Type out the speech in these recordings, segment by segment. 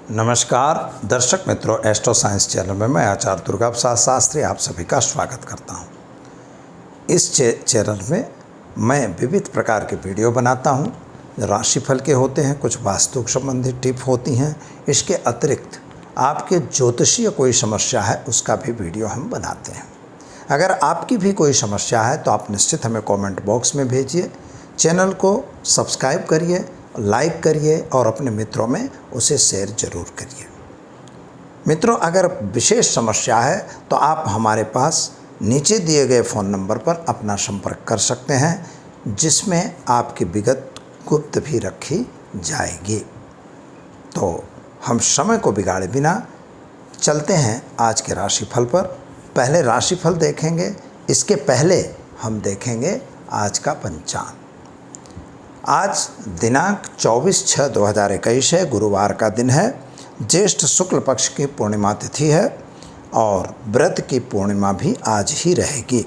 नमस्कार दर्शक मित्रों, एस्ट्रो साइंस चैनल में मैं आचार्य दुर्गा प्रसाद शास्त्री आप सभी का स्वागत करता हूं। इस चैनल में मैं विविध प्रकार के वीडियो बनाता हूं। राशिफल के होते हैं, कुछ वास्तु संबंधित टिप होती हैं। इसके अतिरिक्त आपके ज्योतिषीय कोई समस्या है उसका भी वीडियो हम बनाते हैं। अगर आपकी भी कोई समस्या है तो आप निश्चित हमें कमेंट बॉक्स में भेजिए। चैनल को सब्सक्राइब करिए, लाइक करिए और अपने मित्रों में उसे शेयर जरूर करिए। मित्रों, अगर विशेष समस्या है तो आप हमारे पास नीचे दिए गए फ़ोन नंबर पर अपना संपर्क कर सकते हैं, जिसमें आपकी विगत गुप्त भी रखी जाएगी। तो हम समय को बिगाड़े बिना चलते हैं आज के राशिफल पर। पहले राशिफल देखेंगे, इसके पहले हम देखेंगे आज का पंचांग। आज दिनांक 24/6/2021 है, गुरुवार का दिन है। ज्येष्ठ शुक्ल पक्ष की पूर्णिमा तिथि है और व्रत की पूर्णिमा भी आज ही रहेगी।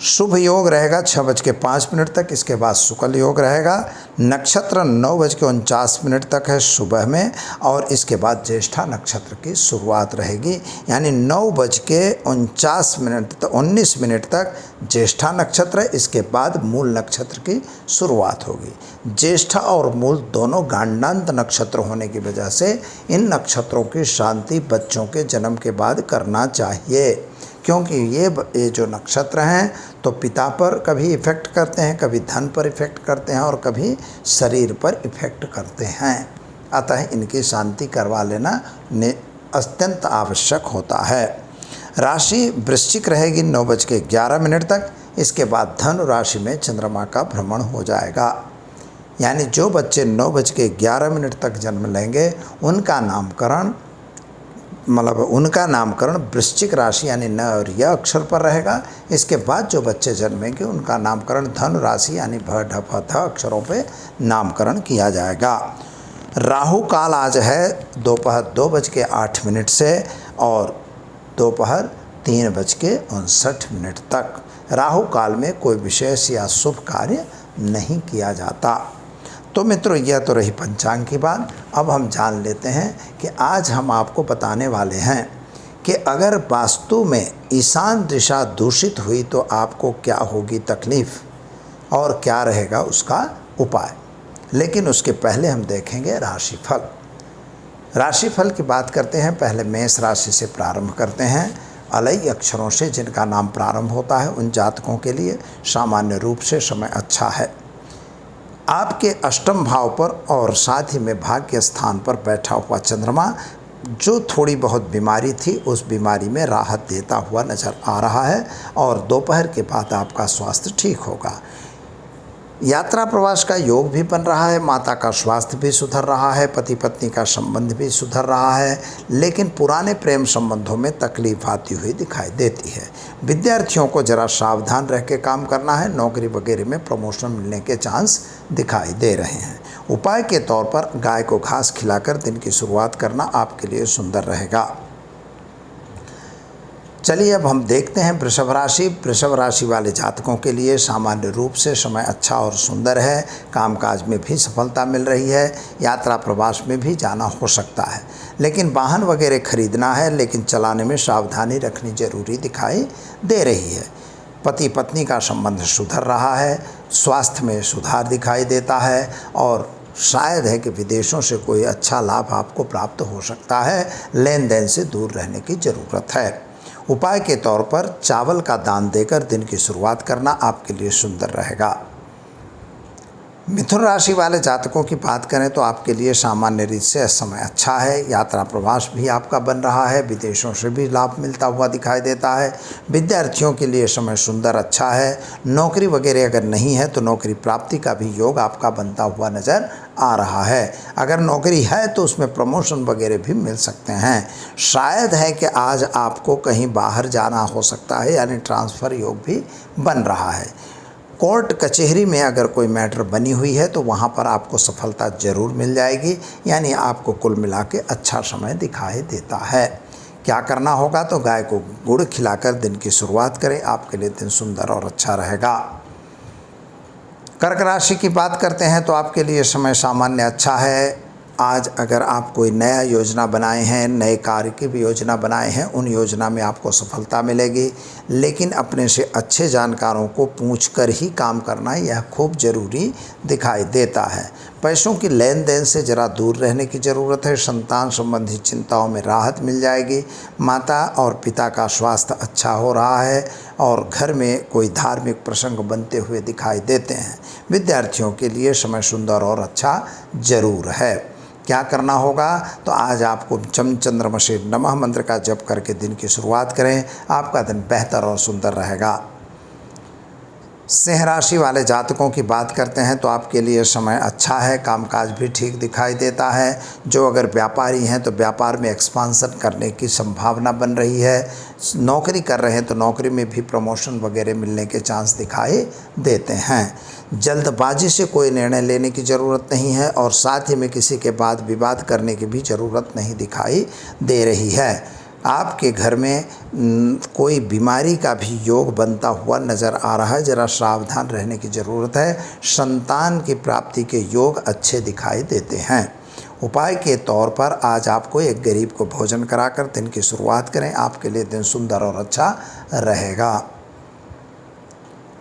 शुभ योग रहेगा 6:05 तक, इसके बाद शुक्ल योग रहेगा। नक्षत्र 9:49 तक है सुबह में और इसके बाद ज्येष्ठा नक्षत्र की शुरुआत रहेगी, यानी 9:19 तक ज्येष्ठा नक्षत्र है। इसके बाद मूल नक्षत्र की शुरुआत होगी। ज्येष्ठा और मूल दोनों गांडांत नक्षत्र होने की वजह से इन नक्षत्रों की शांति बच्चों के जन्म के बाद करना चाहिए, क्योंकि ये जो नक्षत्र हैं तो पिता पर कभी इफ़ेक्ट करते हैं, कभी धन पर इफ़ेक्ट करते हैं और कभी शरीर पर इफ़ेक्ट करते हैं। अतः इनकी शांति करवा लेना अत्यंत आवश्यक होता है। राशि वृश्चिक रहेगी 9:11 तक। इसके बाद धनु राशि में चंद्रमा का भ्रमण हो जाएगा, यानी जो बच्चे 9:11 तक जन्म लेंगे उनका नामकरण वृश्चिक राशि यानी न और य अक्षर पर रहेगा। इसके बाद जो बच्चे जन्मेंगे उनका नामकरण धनु राशि यानी भ ढ फ थ अक्षरों पे नामकरण किया जाएगा। राहु काल आज है दोपहर 2:08 से और दोपहर 3:59 तक। राहु काल में कोई विशेष या शुभ कार्य नहीं किया जाता। तो मित्रों, यह तो रही पंचांग की बात। अब हम जान लेते हैं कि आज हम आपको बताने वाले हैं कि अगर वास्तु में ईशान दिशा दूषित हुई तो आपको क्या होगी तकलीफ़ और क्या रहेगा उसका उपाय। लेकिन उसके पहले हम देखेंगे राशिफल। राशिफल की बात करते हैं। पहले मेष राशि से प्रारंभ करते हैं। अलई अक्षरों से जिनका नाम प्रारंभ होता है उन जातकों के लिए सामान्य रूप से समय अच्छा है। आपके अष्टम भाव पर और साथ ही में भाग्य स्थान पर बैठा हुआ चंद्रमा जो थोड़ी बहुत बीमारी थी उस बीमारी में राहत देता हुआ नज़र आ रहा है और दोपहर के बाद आपका स्वास्थ्य ठीक होगा। यात्रा प्रवास का योग भी बन रहा है। माता का स्वास्थ्य भी सुधर रहा है। पति पत्नी का संबंध भी सुधर रहा है, लेकिन पुराने प्रेम संबंधों में तकलीफ आती हुई दिखाई देती है। विद्यार्थियों को जरा सावधान रह के काम करना है। नौकरी वगैरह में प्रमोशन मिलने के चांस दिखाई दे रहे हैं। उपाय के तौर पर गाय को घास खिलाकर दिन की शुरुआत करना आपके लिए सुंदर रहेगा। चलिए अब हम देखते हैं वृषभ राशि। वृषभ राशि वाले जातकों के लिए सामान्य रूप से समय अच्छा और सुंदर है। कामकाज में भी सफलता मिल रही है। यात्रा प्रवास में भी जाना हो सकता है, लेकिन वाहन वगैरह खरीदना है, लेकिन चलाने में सावधानी रखनी जरूरी दिखाई दे रही है। पति पत्नी का संबंध सुधर रहा है। स्वास्थ्य में सुधार दिखाई देता है और शायद है कि विदेशों से कोई अच्छा लाभ आपको प्राप्त हो सकता है। लेन देन से दूर रहने की ज़रूरत है। उपाय के तौर पर चावल का दान देकर दिन की शुरुआत करना आपके लिए सुंदर रहेगा। मिथुन राशि वाले जातकों की बात करें तो आपके लिए सामान्य रीत से समय अच्छा है। यात्रा प्रवास भी आपका बन रहा है। विदेशों से भी लाभ मिलता हुआ दिखाई देता है। विद्यार्थियों के लिए समय सुंदर अच्छा है। नौकरी वगैरह अगर नहीं है तो नौकरी प्राप्ति का भी योग आपका बनता हुआ नज़र आ रहा है। अगर नौकरी है तो उसमें प्रमोशन वगैरह भी मिल सकते हैं। शायद है कि आज आपको कहीं बाहर जाना हो सकता है, यानी ट्रांसफ़र योग भी बन रहा है। कोर्ट कचहरी में अगर कोई मैटर बनी हुई है तो वहाँ पर आपको सफलता ज़रूर मिल जाएगी, यानी आपको कुल मिला के अच्छा समय दिखाई देता है। क्या करना होगा तो गाय को गुड़ खिलाकर दिन की शुरुआत करें, आपके लिए दिन सुंदर और अच्छा रहेगा। कर्क राशि की बात करते हैं तो आपके लिए समय सामान्य अच्छा है। आज अगर आप कोई नया योजना बनाए हैं, नए कार्य की भी योजना बनाए हैं, उन योजना में आपको सफलता मिलेगी। लेकिन अपने से अच्छे जानकारों को पूछकर ही काम करना यह खूब ज़रूरी दिखाई देता है। पैसों की लेन देन से ज़रा दूर रहने की ज़रूरत है। संतान संबंधी चिंताओं में राहत मिल जाएगी। माता और पिता का स्वास्थ्य अच्छा हो रहा है और घर में कोई धार्मिक प्रसंग बनते हुए दिखाई देते हैं। विद्यार्थियों के लिए समय सुंदर और अच्छा ज़रूर है। क्या करना होगा? तो आज आपको चंद्रमशे नमः मंत्र का जप करके दिन की शुरुआत करें। आपका दिन बेहतर और सुंदर रहेगा। सिंह राशि वाले जातकों की बात करते हैं तो आपके लिए समय अच्छा है। कामकाज भी ठीक दिखाई देता है। जो अगर व्यापारी हैं तो व्यापार में एक्सपांसन करने की संभावना बन रही है। नौकरी कर रहे हैं तो नौकरी में भी प्रमोशन वगैरह मिलने के चांस दिखाई देते हैं। जल्दबाजी से कोई निर्णय लेने की ज़रूरत नहीं है और साथ ही में किसी के बाद विवाद करने की भी ज़रूरत नहीं दिखाई दे रही है। आपके घर में कोई बीमारी का भी योग बनता हुआ नज़र आ रहा है। ज़रा सावधान रहने की ज़रूरत है। संतान की प्राप्ति के योग अच्छे दिखाई देते हैं। उपाय के तौर पर आज आपको एक गरीब को भोजन कराकर दिन की शुरुआत करें। आपके लिए दिन सुंदर और अच्छा रहेगा।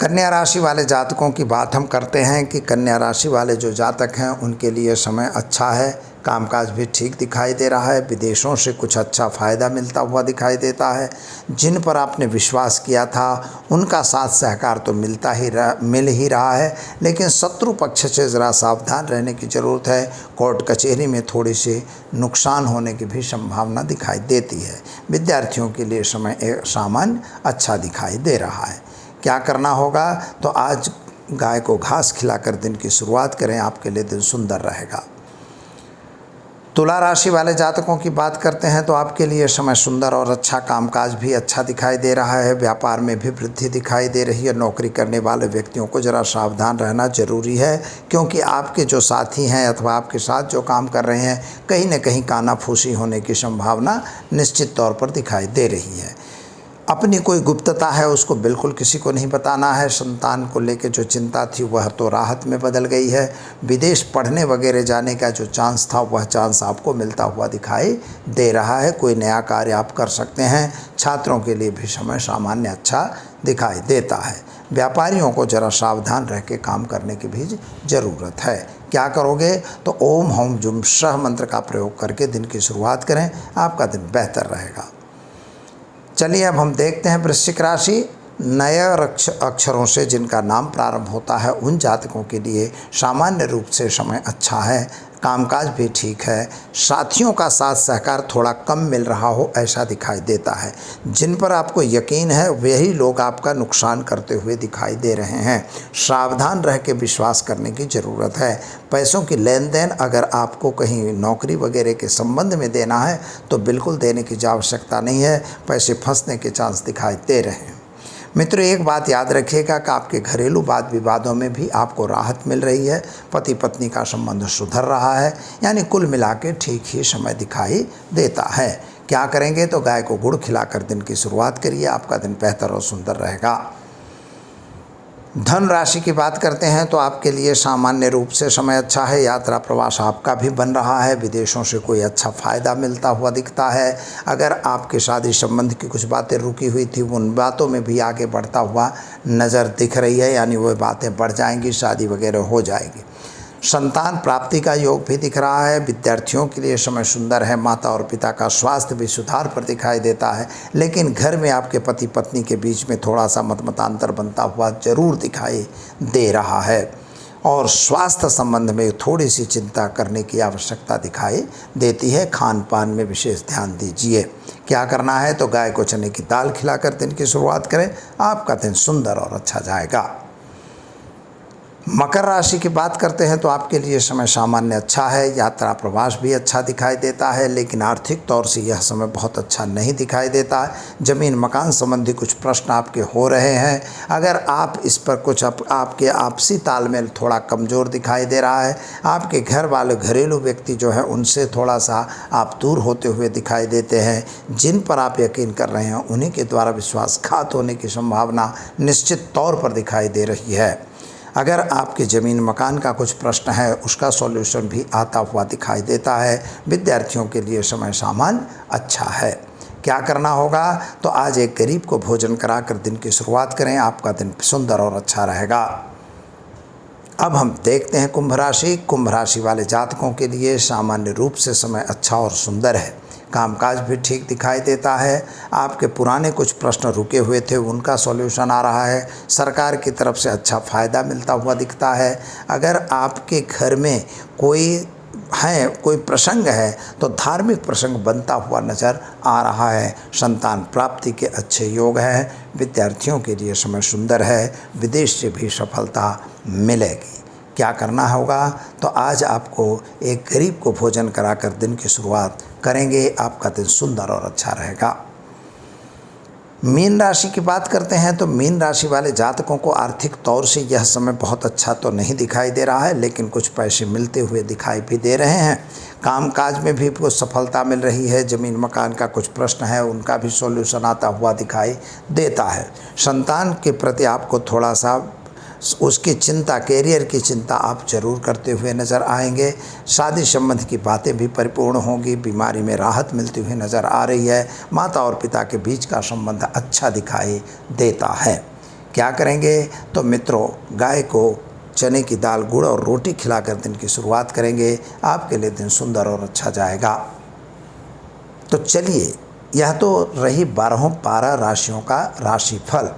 कन्या राशि वाले जातकों की बात हम करते हैं कि कन्या राशि वाले जो जातक हैं उनके लिए समय अच्छा है। कामकाज भी ठीक दिखाई दे रहा है। विदेशों से कुछ अच्छा फ़ायदा मिलता हुआ दिखाई देता है। जिन पर आपने विश्वास किया था उनका साथ सहकार तो मिल ही रहा है, लेकिन शत्रु पक्ष से ज़रा सावधान रहने की ज़रूरत है। कोर्ट कचहरी में थोड़ी सी नुकसान होने की भी संभावना दिखाई देती है। विद्यार्थियों के लिए समय सामान्य अच्छा दिखाई दे रहा है। क्या करना होगा? तो आज गाय को घास खिलाकर दिन की शुरुआत करें। आपके लिए दिन सुंदर रहेगा। तुला राशि वाले जातकों की बात करते हैं तो आपके लिए समय सुंदर और अच्छा। कामकाज भी अच्छा दिखाई दे रहा है। व्यापार में भी वृद्धि दिखाई दे रही है। नौकरी करने वाले व्यक्तियों को ज़रा सावधान रहना जरूरी है, क्योंकि आपके जो साथी हैं अथवा आपके साथ जो काम कर रहे हैं कहीं न कहीं कानाफूसी होने की संभावना निश्चित तौर पर दिखाई दे रही है। अपनी कोई गुप्तता है उसको बिल्कुल किसी को नहीं बताना है। संतान को लेकर जो चिंता थी वह तो राहत में बदल गई है। विदेश पढ़ने वगैरह जाने का जो चांस था वह चांस आपको मिलता हुआ दिखाई दे रहा है। कोई नया कार्य आप कर सकते हैं। छात्रों के लिए भी समय सामान्य अच्छा दिखाई देता है। व्यापारियों को ज़रा सावधान रह के काम करने की भी ज़रूरत है। क्या करोगे? तो ओम हौम जुम सह मंत्र का प्रयोग करके दिन की शुरुआत करें। आपका दिन बेहतर रहेगा। चलिए अब हम देखते हैं वृश्चिक राशि। नए अक्षरों से जिनका नाम प्रारंभ होता है उन जातकों के लिए सामान्य रूप से समय अच्छा है। कामकाज भी ठीक है। साथियों का साथ सहकार थोड़ा कम मिल रहा हो ऐसा दिखाई देता है। जिन पर आपको यकीन है वही लोग आपका नुकसान करते हुए दिखाई दे रहे हैं। सावधान रह के विश्वास करने की ज़रूरत है। पैसों की लेन देन अगर आपको कहीं नौकरी वगैरह के संबंध में देना है तो बिल्कुल देने की आवश्यकता नहीं है। पैसे फंसने के चांस दिखाई दे रहे हैं। मित्रों, एक बात याद रखिएगा कि आपके घरेलू वाद विवादों में भी आपको राहत मिल रही है। पति पत्नी का संबंध सुधर रहा है। यानी कुल मिला के ठीक ही समय दिखाई देता है। क्या करेंगे? तो गाय को गुड़ खिलाकर दिन की शुरुआत करिए। आपका दिन बेहतर और सुंदर रहेगा। धन राशि की बात करते हैं तो आपके लिए सामान्य रूप से समय अच्छा है। यात्रा प्रवास आपका भी बन रहा है। विदेशों से कोई अच्छा फ़ायदा मिलता हुआ दिखता है। अगर आपके शादी संबंध की कुछ बातें रुकी हुई थी उन बातों में भी आगे बढ़ता हुआ नज़र दिख रही है। यानी वो बातें बढ़ जाएंगी, शादी वगैरह हो जाएगी। संतान प्राप्ति का योग भी दिख रहा है। विद्यार्थियों के लिए समय सुंदर है। माता और पिता का स्वास्थ्य भी सुधार पर दिखाई देता है, लेकिन घर में आपके पति पत्नी के बीच में थोड़ा सा मतमतांतर बनता हुआ जरूर दिखाई दे रहा है और स्वास्थ्य संबंध में थोड़ी सी चिंता करने की आवश्यकता दिखाई देती है। खान पान में विशेष ध्यान दीजिए। क्या करना है? तो गाय को चने की दाल खिलाकर दिन की शुरुआत करें। आपका दिन सुंदर और अच्छा जाएगा। मकर राशि की बात करते हैं तो आपके लिए समय सामान्य अच्छा है। यात्रा प्रवास भी अच्छा दिखाई देता है, लेकिन आर्थिक तौर से यह समय बहुत अच्छा नहीं दिखाई देता है। ज़मीन मकान संबंधी कुछ प्रश्न आपके हो रहे हैं। अगर आप इस पर कुछ आपके आपसी तालमेल थोड़ा कमज़ोर दिखाई दे रहा है। आपके घर वाले घरेलू व्यक्ति जो है उनसे थोड़ा सा आप दूर होते हुए दिखाई देते हैं। जिन पर आप यकीन कर रहे हैं उन्हीं के द्वारा विश्वासघात होने की संभावना निश्चित तौर पर दिखाई दे रही है। अगर आपके ज़मीन मकान का कुछ प्रश्न है उसका सॉल्यूशन भी आता हुआ दिखाई देता है। विद्यार्थियों के लिए समय सामान्य अच्छा है। क्या करना होगा? तो आज एक गरीब को भोजन कराकर दिन की शुरुआत करें, आपका दिन सुंदर और अच्छा रहेगा। अब हम देखते हैं कुंभ राशि। कुंभ राशि वाले जातकों के लिए सामान्य रूप से समय अच्छा और सुंदर है। कामकाज भी ठीक दिखाई देता है। आपके पुराने कुछ प्रश्न रुके हुए थे, उनका सॉल्यूशन आ रहा है। सरकार की तरफ से अच्छा फ़ायदा मिलता हुआ दिखता है। अगर आपके घर में कोई प्रसंग है तो धार्मिक प्रसंग बनता हुआ नज़र आ रहा है। संतान प्राप्ति के अच्छे योग हैं। विद्यार्थियों के लिए समय सुंदर है। विदेश से भी सफलता मिलेगी। क्या करना होगा? तो आज आपको एक गरीब को भोजन कराकर दिन की शुरुआत करेंगे, आपका दिन सुंदर और अच्छा रहेगा। मीन राशि की बात करते हैं तो मीन राशि वाले जातकों को आर्थिक तौर से यह समय बहुत अच्छा तो नहीं दिखाई दे रहा है, लेकिन कुछ पैसे मिलते हुए दिखाई भी दे रहे हैं। कामकाज में भी कुछ सफलता मिल रही है। ज़मीन मकान का कुछ प्रश्न है, उनका भी सॉल्यूशन आता हुआ दिखाई देता है। संतान के प्रति आपको थोड़ा सा उसकी चिंता, कैरियर की चिंता आप जरूर करते हुए नज़र आएंगे। शादी संबंध की बातें भी परिपूर्ण होंगी। बीमारी में राहत मिलती हुई नज़र आ रही है। माता और पिता के बीच का संबंध अच्छा दिखाई देता है। क्या करेंगे? तो मित्रों, गाय को चने की दाल, गुड़ और रोटी खिलाकर दिन की शुरुआत करेंगे, आपके लिए दिन सुंदर और अच्छा जाएगा। तो चलिए, यह तो रही 12 राशियों का राशिफल।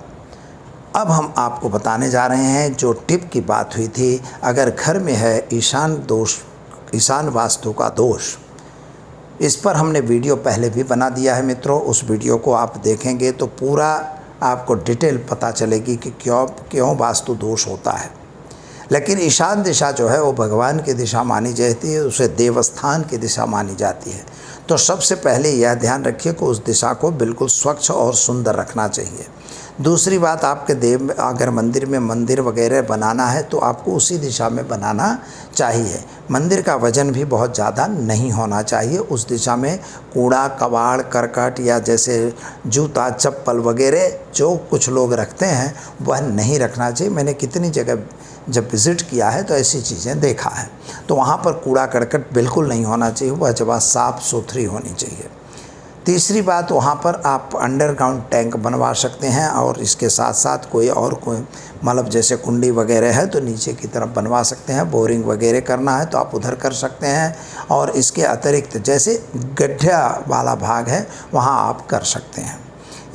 अब हम आपको बताने जा रहे हैं जो टिप की बात हुई थी। अगर घर में है ईशान वास्तु का दोष, इस पर हमने वीडियो पहले भी बना दिया है मित्रों। उस वीडियो को आप देखेंगे तो पूरा आपको डिटेल पता चलेगी कि क्यों वास्तु दोष होता है। लेकिन ईशान दिशा जो है वो भगवान की दिशा मानी जाती है, उसे देवस्थान की दिशा मानी जाती है। तो सबसे पहले यह ध्यान रखिए कि उस दिशा को बिल्कुल स्वच्छ और सुंदर रखना चाहिए। दूसरी बात, आपके देव अगर मंदिर में मंदिर वगैरह बनाना है तो आपको उसी दिशा में बनाना चाहिए। मंदिर का वजन भी बहुत ज़्यादा नहीं होना चाहिए। उस दिशा में कूड़ा, कबाड़, करकट या जैसे जूता, चप्पल वगैरह जो कुछ लोग रखते हैं वह नहीं रखना चाहिए। मैंने कितनी जगह जब विज़िट किया है तो ऐसी चीज़ें देखा है। तो वहाँ पर कूड़ा करकट बिल्कुल नहीं होना चाहिए, वह जगह साफ़ सुथरी होनी चाहिए। तीसरी बात, वहाँ पर आप अंडरग्राउंड टैंक बनवा सकते हैं और इसके साथ साथ कोई मतलब जैसे कुंडी वगैरह है तो नीचे की तरफ बनवा सकते हैं। बोरिंग वगैरह करना है तो आप उधर कर सकते हैं। और इसके अतिरिक्त जैसे गड्ढा वाला भाग है वहाँ आप कर सकते हैं।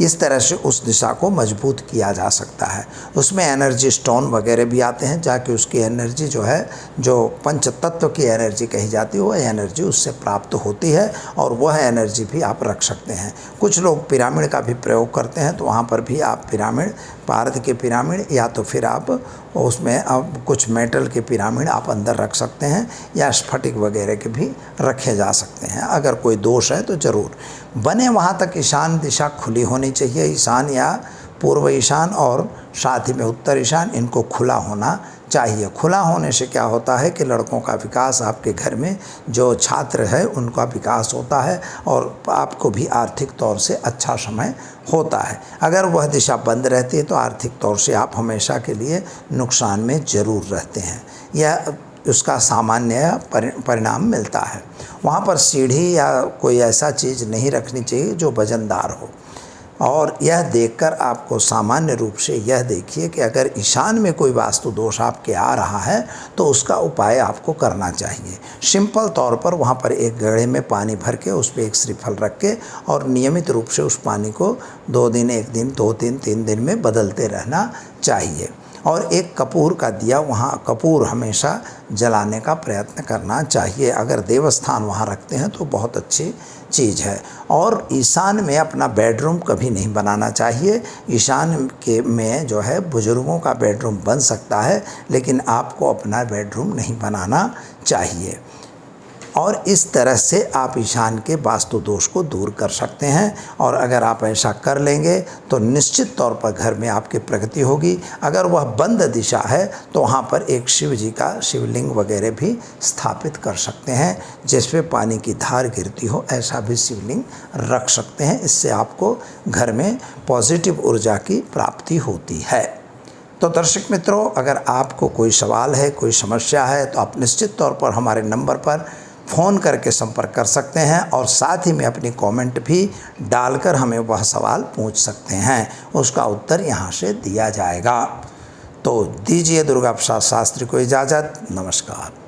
इस तरह से उस दिशा को मजबूत किया जा सकता है। उसमें एनर्जी स्टोन वगैरह भी आते हैं, जाके उसकी एनर्जी जो है, जो पंच तत्व की एनर्जी कही जाती है, वह एनर्जी उससे प्राप्त होती है और वह एनर्जी भी आप रख सकते हैं। कुछ लोग पिरामिड का भी प्रयोग करते हैं, तो वहाँ पर भी आप पिरामिड, पारद के पिरामिड या तो फिर आप उसमें अब कुछ मेटल के पिरामिड आप अंदर रख सकते हैं या स्फटिक वगैरह के भी रखे जा सकते हैं। अगर कोई दोष है तो ज़रूर बने। वहाँ तक ईशान दिशा खुली होनी चाहिए। ईशान या पूर्व ईशान और साथ ही में उत्तर ईशान, इनको खुला होना चाहिए। खुला होने से क्या होता है कि लड़कों का विकास, आपके घर में जो छात्र है उनका विकास होता है और आपको भी आर्थिक तौर से अच्छा समय होता है। अगर वह दिशा बंद रहती है तो आर्थिक तौर से आप हमेशा के लिए नुकसान में ज़रूर रहते हैं। यह उसका सामान्य परिणाम मिलता है। वहाँ पर सीढ़ी या कोई ऐसा चीज़ नहीं रखनी चाहिए जो वजनदार हो। और यह देखकर आपको सामान्य रूप से यह देखिए कि अगर ईशान में कोई वास्तु दोष आपके आ रहा है तो उसका उपाय आपको करना चाहिए। सिंपल तौर पर वहाँ पर एक घड़े में पानी भर के उस पर एक श्रीफल रख के और नियमित रूप से उस पानी को 2 दिन, 1 दिन, 2 दिन, 3 दिन में बदलते रहना चाहिए। और एक कपूर का दिया, वहाँ कपूर हमेशा जलाने का प्रयत्न करना चाहिए। अगर देवस्थान वहाँ रखते हैं तो बहुत अच्छी चीज़ है। और ईशान में अपना बेडरूम कभी नहीं बनाना चाहिए। ईशान के में जो है बुज़ुर्गों का बेडरूम बन सकता है, लेकिन आपको अपना बेडरूम नहीं बनाना चाहिए। और इस तरह से आप ईशान के वास्तु दोष को दूर कर सकते हैं। और अगर आप ऐसा कर लेंगे तो निश्चित तौर पर घर में आपकी प्रगति होगी। अगर वह बंद दिशा है तो वहाँ पर एक शिव जी का शिवलिंग वगैरह भी स्थापित कर सकते हैं, जिस पे पानी की धार गिरती हो, ऐसा भी शिवलिंग रख सकते हैं। इससे आपको घर में पॉजिटिव ऊर्जा की प्राप्ति होती है। तो दर्शक मित्रों, अगर आपको कोई सवाल है, कोई समस्या है, तो आप निश्चित तौर पर हमारे नंबर पर फ़ोन करके संपर्क कर सकते हैं और साथ ही में अपनी कमेंट भी डालकर हमें वह सवाल पूछ सकते हैं, उसका उत्तर यहाँ से दिया जाएगा। तो दीजिए दुर्गा प्रसाद शास्त्री को इजाज़त। नमस्कार।